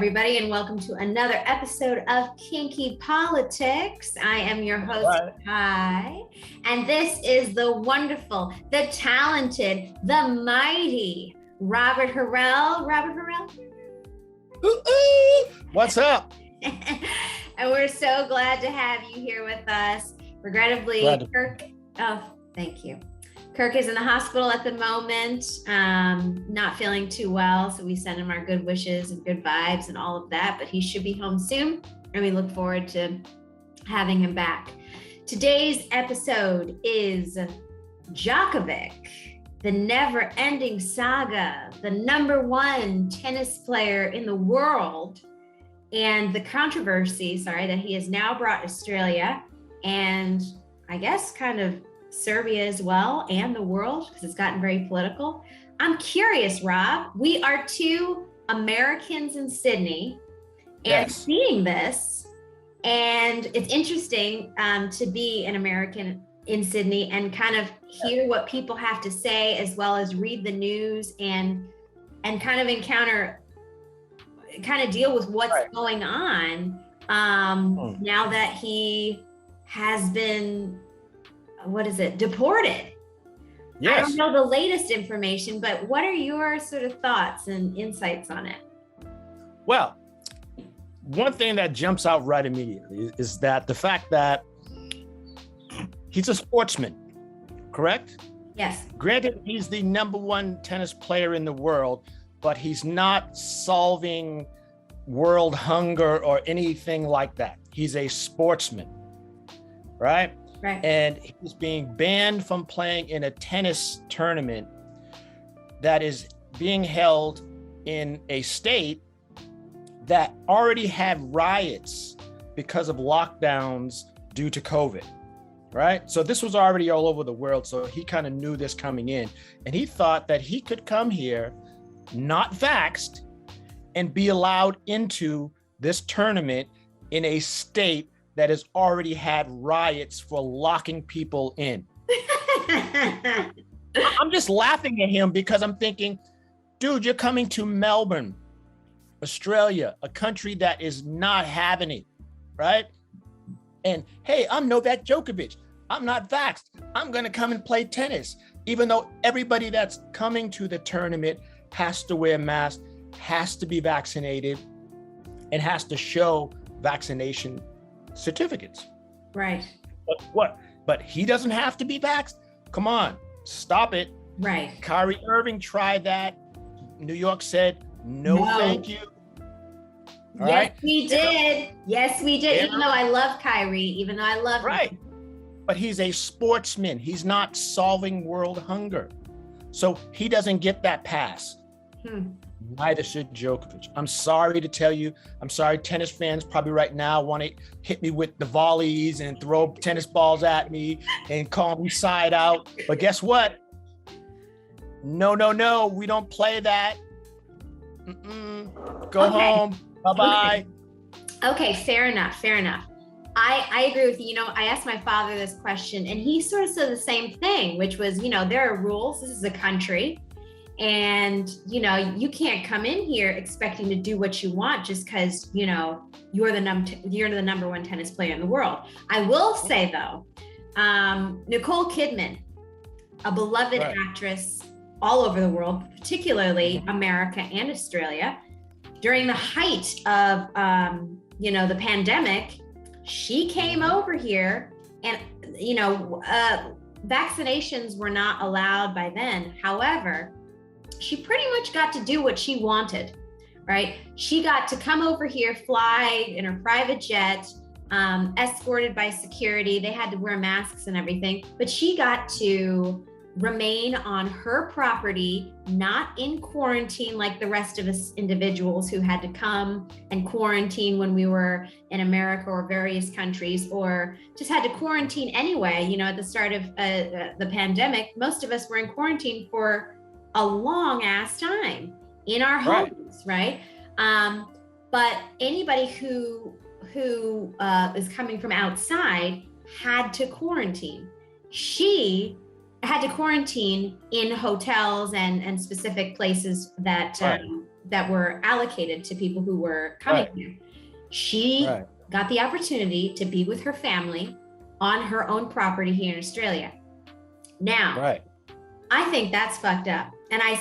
everybody, and welcome to another episode of Kinky Politics. I am your host, Kai, and this is the wonderful, the talented, the mighty Robert Harrell. Robert Harrell? What's up? And we're so glad to have you here with us. Regrettably, Kirk, thank you. Kirk is in the hospital at the moment, not feeling too well. So we send him our good wishes and good vibes and all of that, but he should be home soon. And we look forward to having him back. Today's episode is Djokovic, the never-ending saga, the #1 tennis player in the world, and the controversy, that he has now brought Australia and I guess kind of Serbia as well, and the world, because it's gotten very political. I'm curious, Rob, we are two Americans in Sydney and seeing this, and it's interesting to be an American in Sydney and kind of hear what people have to say, as well as read the news and kind of deal with what's going on now that he has been deported. Yes. I don't know the latest information, but what are your sort of thoughts and insights on it? Well, one thing that jumps out right immediately is that the fact that he's a sportsman, correct? Yes. Granted, he's the #1 tennis player in the world, but he's not solving world hunger or anything like that. He's a sportsman, right? Right. And he's being banned from playing in a tennis tournament that is being held in a state that already had riots because of lockdowns due to COVID, right? So this was already all over the world. So he kind of knew this coming in, and he thought that he could come here, not vaxxed, and be allowed into this tournament in a state that has already had riots for locking people in. I'm just laughing at him because I'm thinking, dude, you're coming to Melbourne, Australia, a country that is not having it, right? And hey, I'm Novak Djokovic. I'm not vaxxed. I'm gonna come and play tennis, even though everybody that's coming to the tournament has to wear masks, has to be vaccinated, and has to show vaccination certificates. Right. But what? But he doesn't have to be vaxxed? Come on, stop it. Right. Kyrie Irving tried that. New York said, no. Thank you. All right? We did. Yes, we did. Yeah. Even though I love Kyrie, him. But he's a sportsman. He's not solving world hunger. So he doesn't get that pass. Neither should Djokovic. I'm sorry to tell you. I'm sorry, tennis fans probably right now want to hit me with the volleys and throw tennis balls at me and call me side out. But guess what? No, we don't play that. Go home. Bye-bye. Okay, fair enough. I agree with you. You know, I asked my father this question, and he sort of said the same thing, which was, there are rules. This is a country. And, you can't come in here expecting to do what you want just because, you're the #1 tennis player in the world. I will say, though, Nicole Kidman, a beloved actress all over the world, particularly America and Australia, during the height of, the pandemic, she came over here and, vaccinations were not allowed by then. However, she pretty much got to do what she wanted, right? She got to come over here, fly in her private jet, escorted by security. They had to wear masks and everything, but she got to remain on her property, not in quarantine like the rest of us individuals who had to come and quarantine when we were in America or various countries, or just had to quarantine anyway. At the start of the pandemic, most of us were in quarantine for a long ass time in our homes, right? But anybody who is coming from outside had to quarantine. She had to quarantine in hotels and specific places that that were allocated to people who were coming here. She got the opportunity to be with her family on her own property here in Australia. Now, I think that's fucked up. And I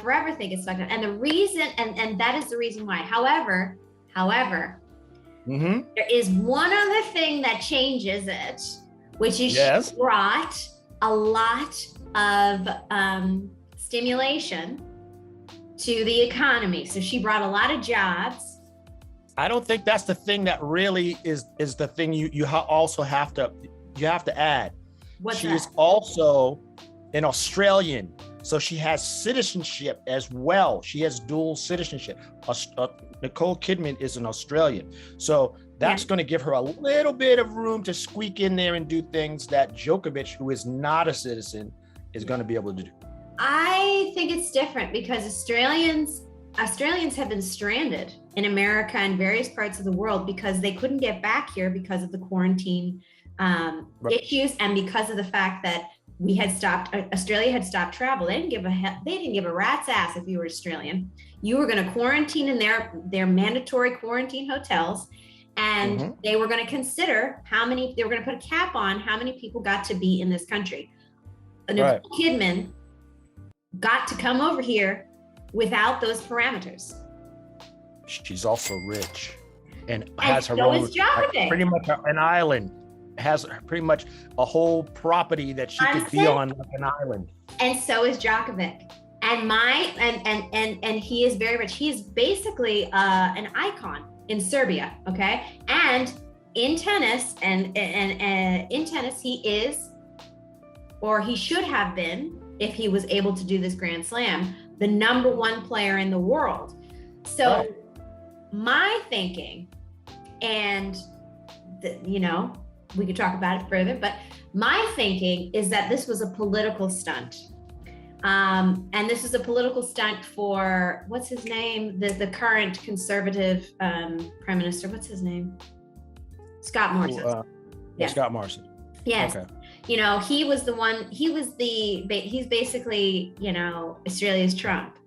forever think it's fucked up. And the reason, and that is the reason why. However, there is one other thing that changes it, which is she brought a lot of stimulation to the economy. So she brought a lot of jobs. I don't think that's the thing that really is the thing you also have to add. What's she that? is also an Australian, so she has citizenship as well. She has dual citizenship. Nicole Kidman is an Australian, so that's going to give her a little bit of room to squeak in there and do things that Djokovic, who is not a citizen, is going to be able to do. I think it's different because Australians have been stranded in America and various parts of the world because they couldn't get back here because of the quarantine issues, and because of the fact that Australia had stopped travel. They didn't give a rat's ass if you were Australian. You were going to quarantine in their mandatory quarantine hotels, and they were going to consider they were going to put a cap on how many people got to be in this country. Nicole Kidman got to come over here without those parameters. She's also rich and has her so own, is Djokovic. pretty much an island. Has pretty much a whole property that she could be on like an island. And so is Djokovic. And he is very rich. He is basically an icon in Serbia, okay? And in tennis, in tennis, he is, or he should have been, if he was able to do this Grand Slam, the number one player in the world. So my thinking, and we could talk about it further, but my thinking is that this was a political stunt. And this is a political stunt for, what's his name? The current conservative prime minister, what's his name? Scott Morrison. Scott Morrison. Yes. Okay. He was the one, he's basically, Australia's Trump,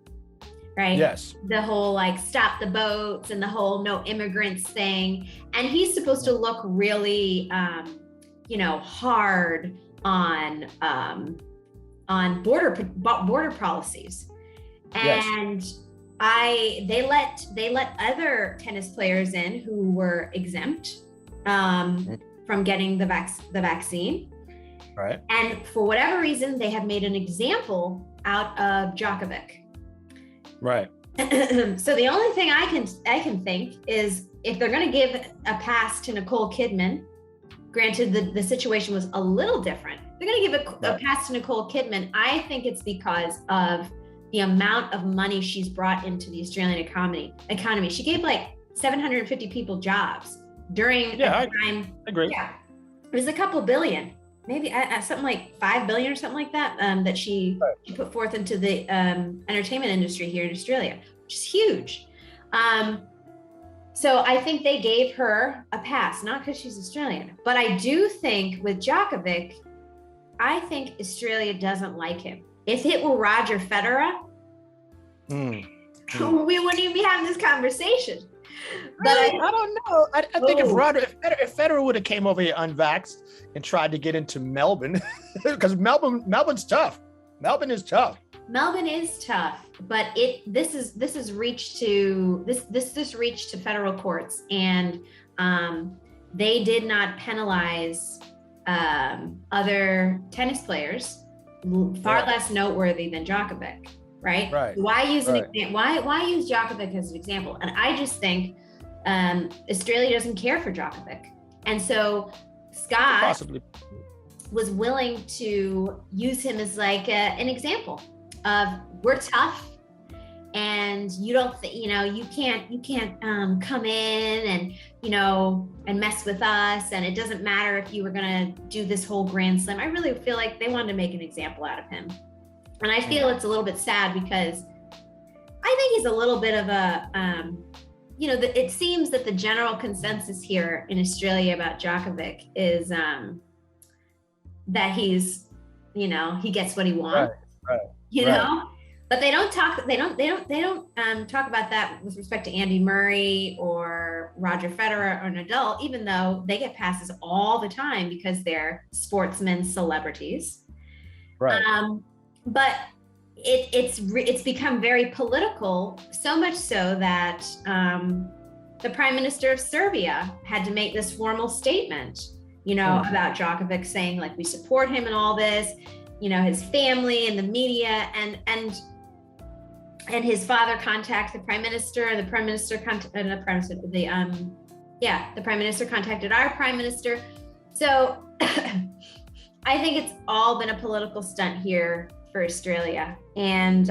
right? Yes. The whole stop the boats and the whole no immigrants thing. And he's supposed to look really, hard on border policies. And they let other tennis players in who were exempt from getting the vaccine. Right. And for whatever reason, they have made an example out of Djokovic. Right. So the only thing I can think is, if they're going to give a pass to Nicole Kidman, granted the situation was a little different, they're going to give a pass to Nicole Kidman. I think it's because of the amount of money she's brought into the Australian economy. She gave 750 people jobs during a time. I agree. Yeah, it was a couple billion, maybe something like 5 billion or something like that, that she put forth into the entertainment industry here in Australia, which is huge. So I think they gave her a pass, not because she's Australian, but I do think with Djokovic, I think Australia doesn't like him. If it were Roger Federer, we wouldn't even be having this conversation. But really? I don't know. I think if Federer would have came over here unvaxxed and tried to get into Melbourne, because Melbourne's tough. Melbourne is tough. Melbourne is tough, but this reached to federal courts, and they did not penalize other tennis players, far less noteworthy than Djokovic, right? Right. Why use why use Djokovic as an example? And I just think Australia doesn't care for Djokovic, and so Scott was willing to use him as an example of, we're tough, and you don't you can't come in and mess with us, and it doesn't matter if you were gonna do this whole Grand Slam. I really feel like they wanted to make an example out of him, and I feel it's a little bit sad because I think he's a little bit of a it seems that the general consensus here in Australia about Djokovic is that he's he gets what he wants. Right. You know, But they don't talk. They don't talk about that with respect to Andy Murray or Roger Federer or Nadal, even though they get passes all the time because they're sportsmen, celebrities. Right. But it's become very political, so much so that the Prime Minister of Serbia had to make this formal statement, about Djokovic, saying like we support him in all this, his family and the media, and his father contacted the Prime Minister, and the Prime Minister contacted our Prime Minister. So I think it's all been a political stunt here for Australia, and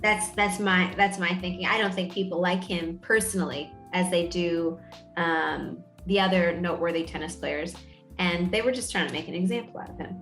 that's my thinking. I don't think people like him personally as they do the other noteworthy tennis players, and they were just trying to make an example out of him.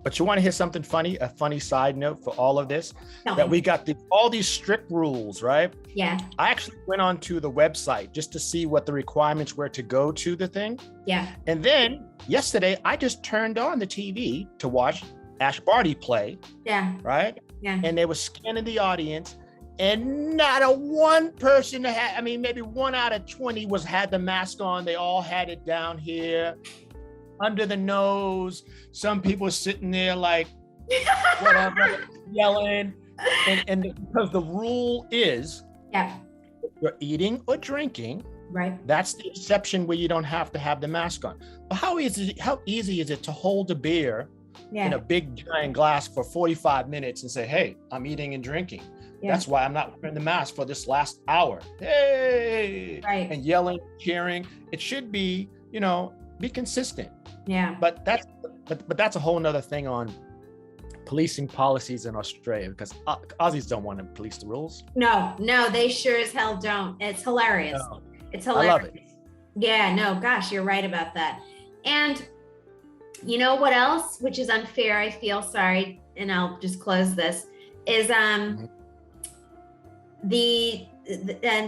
But you want to hear something funny? A funny side note for all of this, that we got all these strict rules, right? Yeah. I actually went onto the website just to see what the requirements were to go to the thing. Yeah. And then yesterday, I just turned on the TV to watch Ash Barty play. Yeah. Right? Yeah. And they were scanning the audience, and not a one person maybe 1 out of 20 had the mask on. They all had it down here, under the nose. Some people sitting there like, whatever, yelling. And because the rule is, you're eating or drinking, right? That's the exception where you don't have to have the mask on. But how easy is it to hold a beer in a big giant glass for 45 minutes and say, hey, I'm eating and drinking. Yeah. That's why I'm not wearing the mask for this last hour. Hey, right. And yelling, cheering. It should be, be consistent. Yeah. But that's a whole nother thing on policing policies in Australia, because Aussies don't want to police the rules. No, they sure as hell don't. It's hilarious. No. It's hilarious. I love it. Yeah, no, gosh, you're right about that. And you know what else, which is unfair, I feel, sorry, and I'll just close this, is the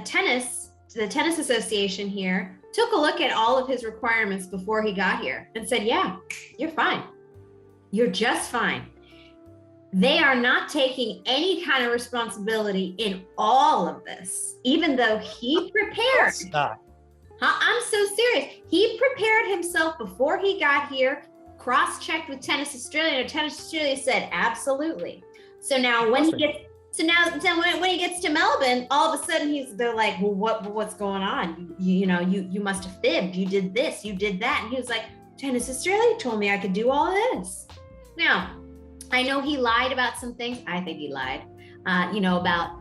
tennis association here took a look at all of his requirements before he got here and said, yeah, you're fine. You're just fine. They are not taking any kind of responsibility in all of this, even though he prepared. I'm so serious. He prepared himself before he got here, cross-checked with Tennis Australia, and Tennis Australia said, absolutely. So now when he gets when he gets to Melbourne, all of a sudden they're like, well, what's going on? You must have fibbed. You did this, you did that. And he was like, Tennis Australia told me I could do all this. Now, I know he lied about some things. I think he lied, about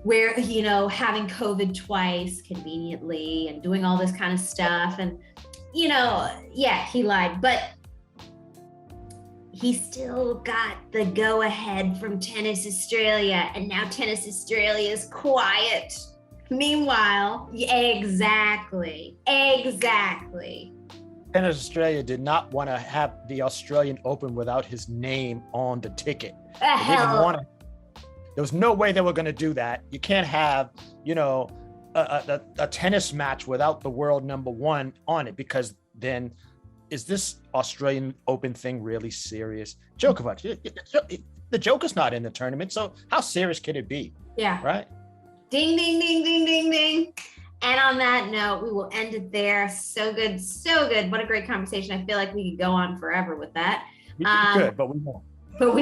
where, having COVID twice conveniently and doing all this kind of stuff. And, he lied, but he still got the go ahead from Tennis Australia. And now Tennis Australia is quiet. Meanwhile, exactly. Tennis Australia did not want to have the Australian Open without his name on the ticket. There was no way they were going to do that. You can't have, a tennis match without the world number one on it, because then is this Australian Open thing really serious? Djokovic, the Joker's not in the tournament, so how serious can it be? Yeah. Right? Ding, ding, ding, ding, ding, ding. And on that note, we will end it there. So good. What a great conversation. I feel like we could go on forever with that. We could, but we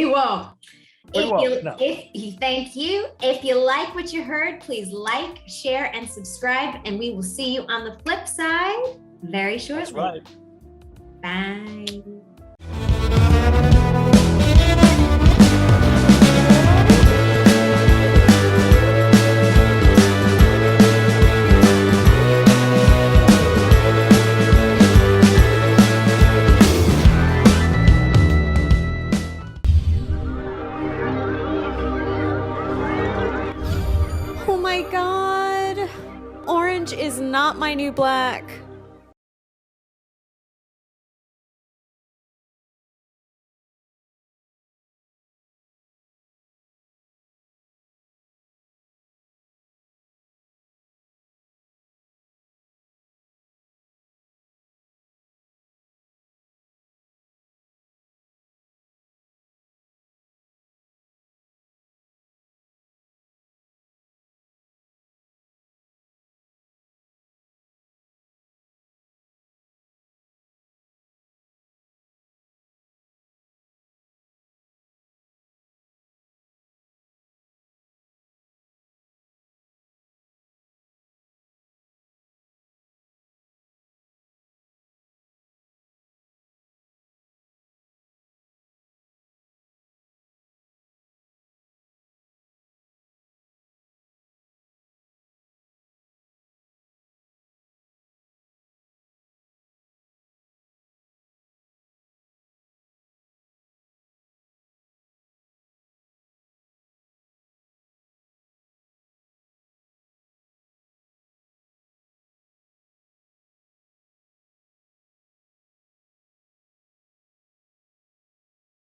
won't. Thank you. If you like what you heard, please like, share, and subscribe, and we will see you on the flip side very shortly. That's right. Bye. Oh my God. Orange is not my new black.